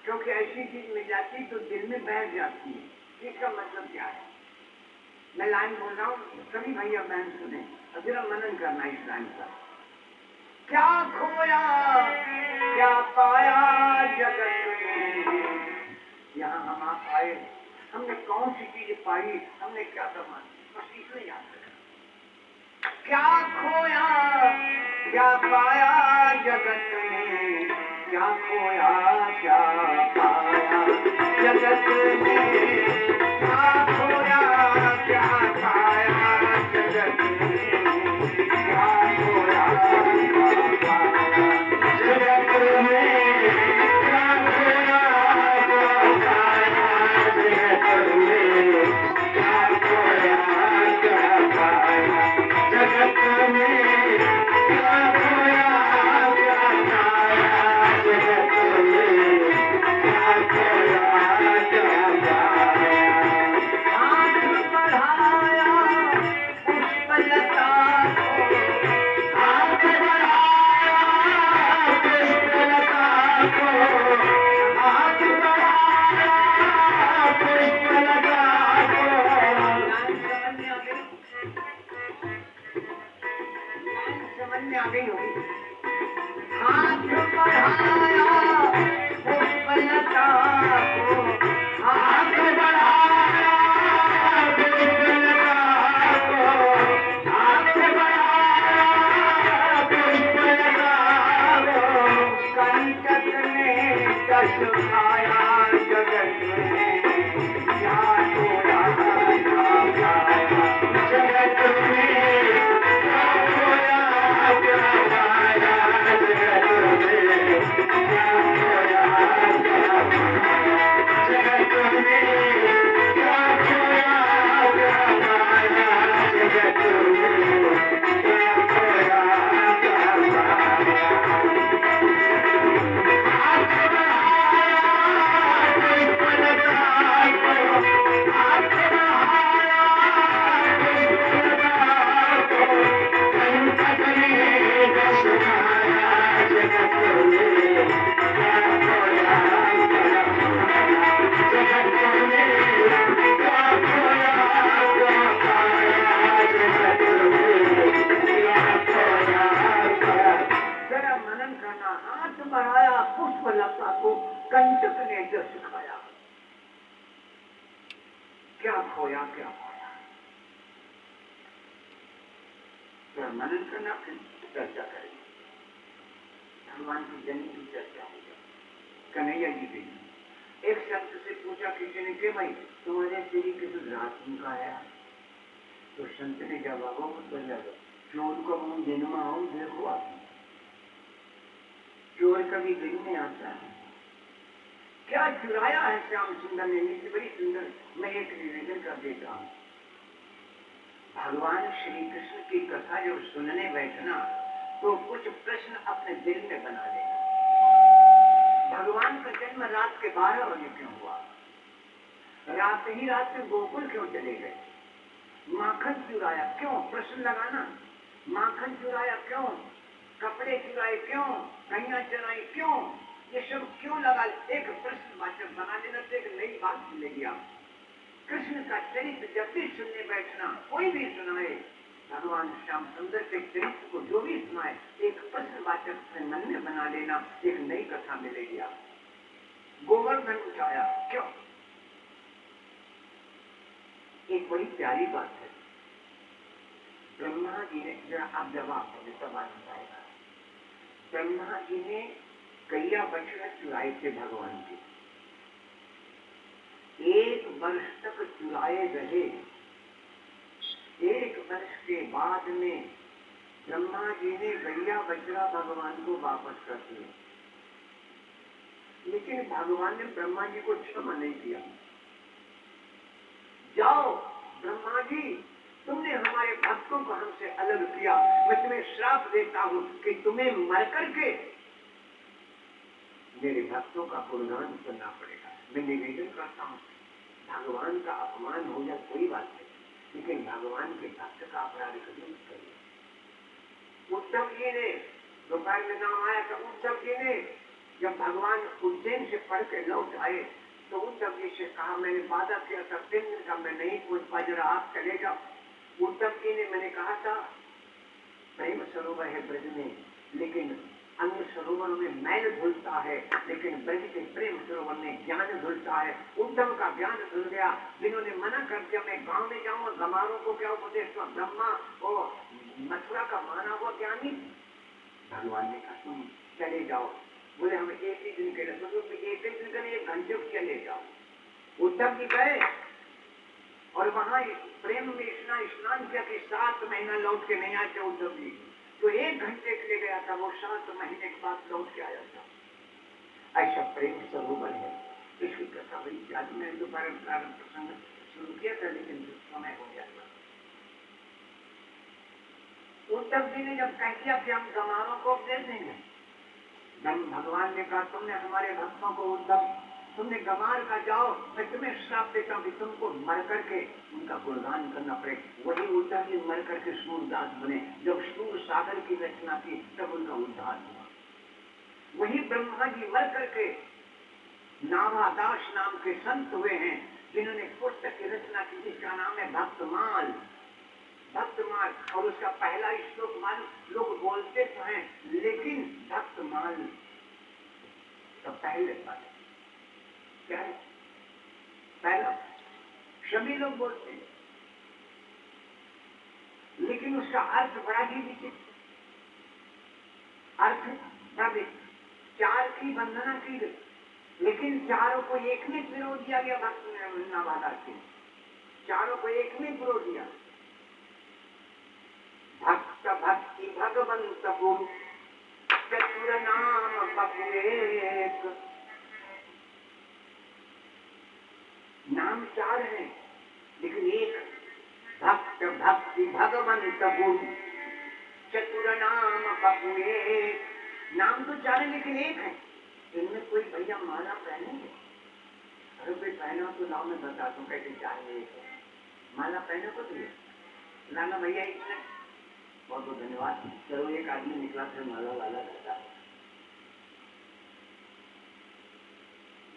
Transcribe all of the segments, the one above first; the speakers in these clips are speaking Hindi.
क्योंकि ऐसी चीज मिल जाती तो दिल में बैठ जाती है। इसका मतलब क्या है? मैं लाइन बोल रहा हूँ, सभी भैया बहन सुने और जरा मनन करना इस लाइन का। क्या खोया क्या पाया जगत में, यहाँ हम आप आए, हमने कौन सी चीज पाई, हमने क्या कमा, बस इसमें याद रखा। क्या खोया क्या पाया जगत में, क्या खोया क्या पाया जगत में, क्या खोया क्या पाया जगत में, क्या खोया क्या पाया जगत में, क्या खोया क्या पाया जगत में, क्या खोया क्या पाया जगत में, क्या खोया क्या पाया जगत में, क्या खोया क्या पाया। हाथ बढ़ाया पुष्पलता को, हाथ बढ़ाया पुष्पलता को, हाथ बढ़ाया पुष्पलता को। समझ में आ गई होगी। हाथ बढ़ाया पुष्पलता को, हाथ बढ़ाया पुष्पलता को, हाथ बढ़ाया पुष्पलता को। कंटक ने कष्ट खाया जगत में, क्या खोया क्या पाया जगत में, क्या खोया क्या पाया जगत में, क्या खोया क्या पाया जगत में, क्या खोया क्या पाया जगत में, क्या खोया क्या पाया। हाथ बढ़ाया पुष्पलता को, हाथ बढ़ाया पुष्पलता को। कंटक ने कष्ट खाया जगत में, क्या खोया क्या पाया जगत में, क्या खोया क्या पाया जगत में, क्या खोया क्या। जरा मनन करना। हाथ बढ़ाया पुष्पलता को, कंटक ने जस खाया, क्या खोया क्या पाया। जरा मनन करना, फिर चर्चा करेंगे। भगवान की जन्म की चर्चा हो जाए। कन्हैया जी गई, एक संत से पूछा किसी ने कि भाई तुम्हारे श्री कृष्ण रात का आया, तो संत ने जवाब दिया, चोर को मुंह दिन में आओ देखो आप, चोर कभी दिन में आता है। क्या चुराया है श्याम सुंदर ने, इससे बड़ी सुंदर मैं एक निवेदन कर देता हूँ। भगवान श्री कृष्ण की कथा जब सुनने बैठना तो कुछ प्रश्न अपने दिल में बना लेना। भगवान का जन्म रात के 12 बजे क्यों हुआ? रात ही रात में गोकुल क्यों चले गए? माखन चुराया क्यों? प्रश्न लगाना। माखन चुराया क्यों? कपड़े चुराए क्यों? कन्या चुराई क्यों? ये सब क्यों लगा? एक प्रश्नवाचक बना लेना तो एक नई बात मिलेगी। आप कृष्ण का चरित्र जब भी सुनने बैठना, कोई भी सुनाए, भगवान श्याम सुंदर के चरित्र को जो भी सुनाए एक प्रश्नवाचक अपने मन में बना लेना, एक नई कथा मिलेगी आपको। गोवर्धन उठाया क्यों? एक बड़ी प्यारी बात है। ब्रह्मा जी ने, जरा आप जवाब देने तब आनंद आएगा। ब्रह्मा जी ने गैया बछड़ा चुराए थे भगवान के, 1 वर्ष तक चुराए रहे। 1 वर्ष के बाद में ब्रह्मा जी ने गैया बछड़ा भगवान को वापस कर दिया, लेकिन भगवान ने ब्रह्मा जी को क्षमा नहीं किया। जाओ ब्रह्मा जी, तुमने हमारे भक्तों को हमसे अलग किया, मैं तुम्हें श्राप देता हूं कि तुम्हें मर करके मेरे भक्तों का गुणगान करना पड़ेगा। मैं निवेदन करता हूं, भगवान का अपमान हो जाए कोई बात नहीं, लेकिन भगवान के भक्त का अपराध कभी मत करिए। उद्धव जी ने, दोपहर में नाम आया था, उद्धव जी ने जब भगवान उज्जैन से पढ़ के लौट आए तो उद्धव जी से कहा, मैंने वादा किया था 3 दिन का, मैं नहीं पहुंच पाया, जरा आप चले जाओ। उद्धव जी ने, मैंने कहा था प्रेम सरोवर है ब्रज में, लेकिन अन्य सरोवरों में मैल धुलता है, लेकिन ब्रज के प्रेम सरोवर में ज्ञान धुलता है। उद्धव का ज्ञान धुल गया। जिन्होंने मना कर दिया मैं गांव में जाऊंगा, गमारों को क्या उपदेश हुआ, ब्रह्मा और मथुरा का माना हुआ ज्ञानी, भगवान ने कहा तुम चले जाओ। बोले हम एक ही दिन के लिए, एक दिन के लिए 1 घंटे चले जाओ। उद्धव जी गए और वहां प्रेम में इतना स्नान किया कि 7 महीना लौट के नहीं आते उद्धव जी। तो 1 घंटे के लिए गया था, वो 7 महीने के बाद लौट के आया था। ऐसा प्रेम सरोवर है। इसकी कथा बड़ी प्यारी, मैंने दोबारा प्रारंभ प्रसंग शुरू किया था, लेकिन समय हो गया था। उद्धव जी ने जब कह दिया कि हम गमारों को उपदेश देंगे, भगवान ने कहा तुमने हमारे भक्तों को, उद्धव तुमने गमार का, जाओ मैं तुम्हें श्राप देता हूँ कि तुमको मर करके उनका गुणगान करना पड़े। वही उद्धव जी मर करके सूरदास बने। जब सूर सागर की रचना की तब उनका उद्धार हुआ। वही ब्रह्मा जी मर करके नाभादास नाम के संत हुए हैं, जिन्होंने पुस्तक की रचना की जिसका नाम है भक्तमाल। भक्तमाल, और उसका पहला श्लोक मान लोग बोलते तो हैं, लेकिन भक्तमाल तो पहले बात क्या है, पहला सभी लोग बोलते हैं, लेकिन उसका अर्थ बड़ा ही विचित्र। अर्थ तब 4 की वंदना की गई, लेकिन चारों को एक में पिरो दिया गया। भक्त नाभादास के चारों को एक में पिरो दिया। भक्त भक्ति भगवंत गुरु चतुर नाम बपुएक। नाम 4 है लेकिन एक, भक्त भक्ति भगवंत गुरु चतुर नाम बपुएक। नाम तो 4 है लेकिन एक है। इनमें कोई भैया माला पहनेंगे? अरे कोई पहना तो लाओ, मैं बता दूं कैसे 4 में एक है। माला पहने को तो लाना भैया इसने, बहुत बहुत धन्यवाद। चलो एक आदमी निकला फिर माला वाला करता।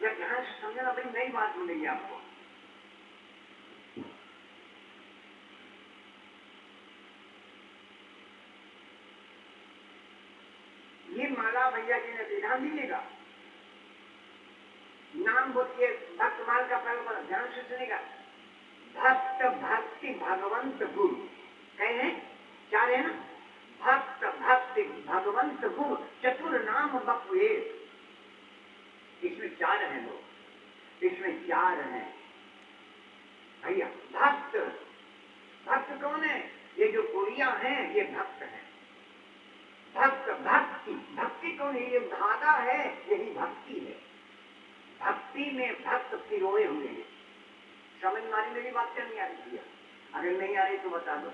जब ध्यान से समझना बड़ी नई बात मिलेगी आपको। ये माला भैया जी ने विधान दीजिएगा। नाम बोलिए, भक्तमाल का पहला ध्यान से सुनेगा। भक्त भक्ति भगवंत गुरु कहे 4 है ना। भक्त भक्ति भगवंत गुरु चतुर नाम बपुए। इसमें 4 हैं लोग, इसमें 4 हैं भैया। भक्त, भक्त कौन है? ये जो गुड़िया हैं ये भक्त हैं। भक्त भक्ति, भक्ति कौन है? ये धागा है, यही भक्ति है। भक्ति में भक्त पिरोए हुए हैं। समझ मारी मेरी बात क्या नहीं आ रही है? अगर नहीं आ रही तो बता दो।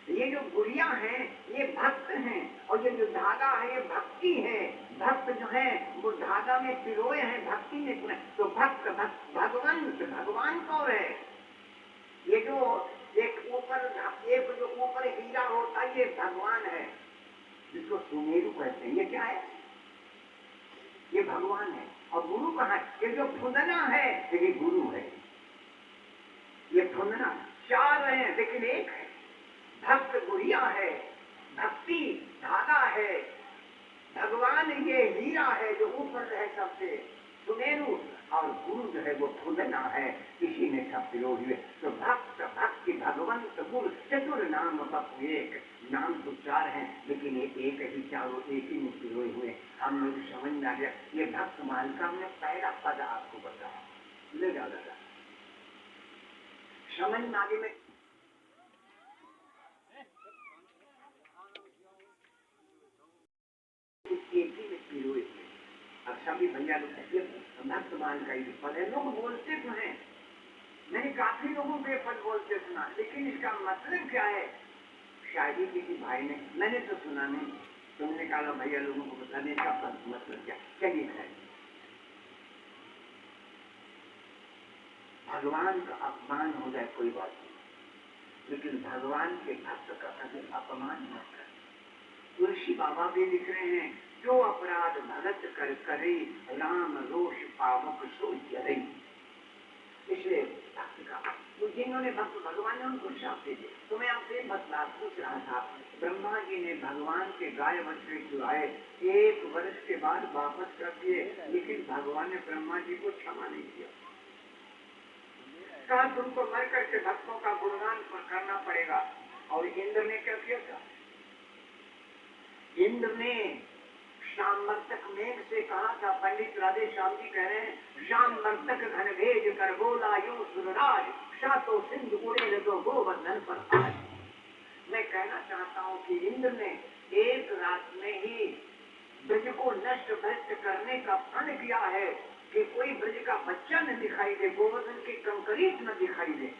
ये जो गुड़िया हैं ये भक्त हैं, और ये जो धागा है ये भक्ति है। भक्त जो है वो धागा में पिरोए हैं, भक्ति में। तो भक्त भगवंत, भगवान कौन है? ये जो एक जो ऊपर हीरा होता है ये भगवान है, जिसको सुमेरु कहते हैं। ये क्या है? ये भगवान है। और गुरु कहाँ है? ये जो फुंदना है ये गुरु है। ये फुंदना 4 है लेकिन एक है। भक्त गुड़िया है, भक्ति धागा है, भगवान ये हीरा है जो ऊपर है सबसे सुमेरु, और गुरु जो है वो फूलना है, इसी में सब पिरो हुए। तो भक्त भक्ति भगवंत गुरु चतुर नाम बप एक, नाम तो चार हैं लेकिन ये एक ही चारों एक ही में पिरोए हुए। हम मुझे समझ में आ गया। ये भक्त मालिका में पहला पद आपको बताया, ले जाओ दादा समझ में आगे में। एक ही में पिरोए हुए। अब सभी भैया लोग भक्त मालिका ही पद है। लोग बोलते तो हैं, मैंने काफी लोगों के पद बोलते सुना, लेकिन इसका मतलब क्या है शायद ही किसी भाई ने, मैंने तो सुना नहीं, तुमने कहा भैया लोगों को बताने का पद मतलब क्या। चलिए है भगवान का अपमान हो जाए कोई बात नहीं, लेकिन भगवान के भक्त का कभी अपमान न कर। तुलसी बाबा भी लिख रहे हैं, जो अपराध भगत कर करे, राम रोष पावक सो जरे। इसलिए भक्त का तो जिन्होंने भक्त भगवान ने उनको शाप दे दिया। तो मैं आपसे बतला पूछ रहा था, ब्रह्मा जी ने भगवान के गाय बछड़े चुराए, 1 वर्ष के बाद वापस कर दिए, लेकिन भगवान ने ब्रह्मा जी को क्षमा नहीं किया। कहा तुमको मर करके भक्तों का गुणगान करना पड़ेगा। और इंद्र ने क्या किया था? इंद्र ने श्याम मर्तक मेघ से कहा था, पंडित राधे श्याम जी कह रहे हैं, श्याम मर्तक घन भेज कर बोला यू सुरराज, सातो सिंधु उड़े लगो गोवर्धन पर आज। मैं कहना चाहता हूँ कि इंद्र ने एक रात में ही ब्रज को नष्ट भ्रष्ट करने का प्रण किया है कि कोई ब्रज का बच्चा न दिखाई दे, गोवर्धन की कंकरीट न दिखाई दे,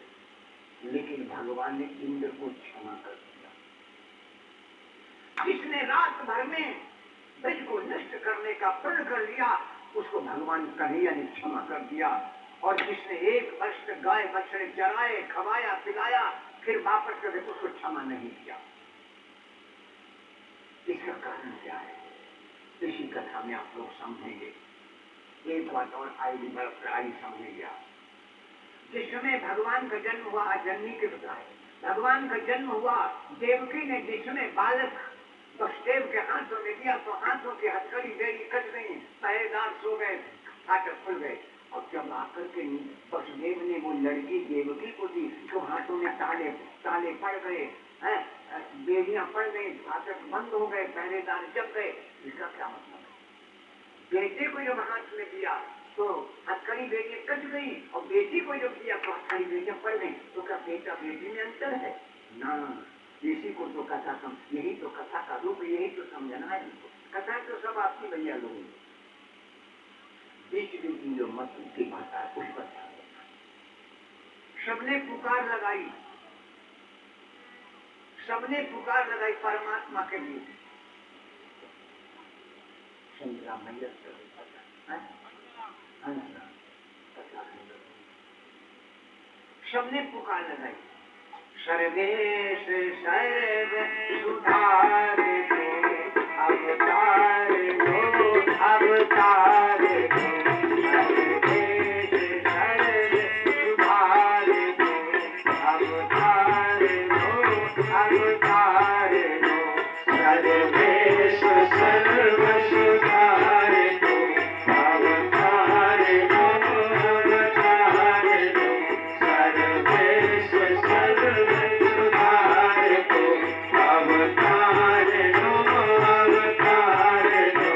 लेकिन भगवान ने इंद्र को क्षमा कर दिया। जिसने रात भर में ब्रज को नष्ट करने का प्रण कर लिया, उसको भगवान कन्हैया ने क्षमा कर दिया। और जिसने 1 वर्ष गाय बछड़े चराए, खवाया पिलाया, फिर वापस कर उसको क्षमा नहीं किया। इसका कारण क्या है? इसी कथा में आप लोग समझेंगे। एक बात और आई समझेंगे आप। जिस समय भगवान का जन्म हुआ, जननी के बताए, भगवान का जन्म हुआ, देवकी ने जिस समय बालक वसुदेव के हाथों में दिया तो हाथों की हथकड़ी बेड़ी कट गई, पहरेदार सो गए, फाटक खुल गए। और जब आकर के वसुदेव ने वो लड़की देवकी को दी तो हाथों में ताले ताले पड़ गए, बेड़ियां पड़ गई, फाटक बंद हो गए, पहरेदार जग गए। इसका क्या मतलब है? बेटे को जब हाथ में दिया तो हथकड़ी बेड़ियां कट गई, और बेटी को जब दिया तो हथकड़ी बेड़ियां पड़ गई। तो क्या बेटा बेटी में अंतर है? ना, इसी को तो कथा यही तो कथा का रूप, यही तो समझना है। कथा तो सब आपकी भैया लोगों ने बीच बीच की जो मत की भाषा है उस पर सबने पुकार लगाई, सबने पुकार लगाई परमात्मा के लिए। संतरा मैया सबने पुकार लगाई, सर्वेश सर्व सुधार दो, अवतार दो, अवतार दो, सर्वेश सर्व सुधार दो, अवतार दो, अवतार दो, सर्वेश सर्व सुधार दो, अवतार दो, अवतार दो, सर्वेश सर्व सुधार दो, अवतार दो, अवतार दो,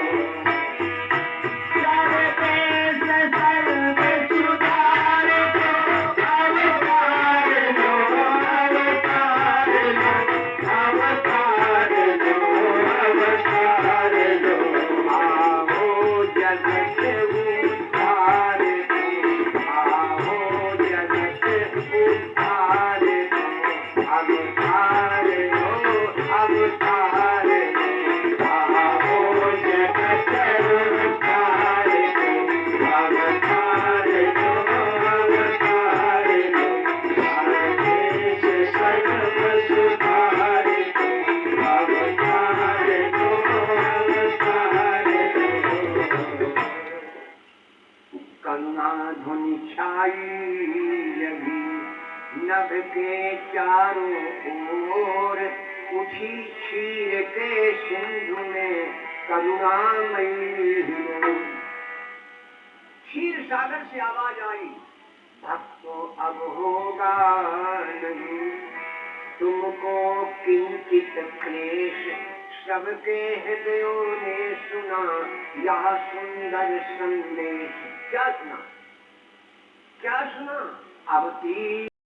सर्वेश सर्व सुधार दो, अवतार दो, अवतार दो, अवतार दो, पूछी क्षीर के सिंधु में करुणामयी हो। क्षीर सागर से आवाज आई, भक्तों अब होगा नहीं तुमको किंचित क्लेश, सबके हृदयों ने सुना यह सुंदर संदेश। क्या सुना? क्या सुना? अब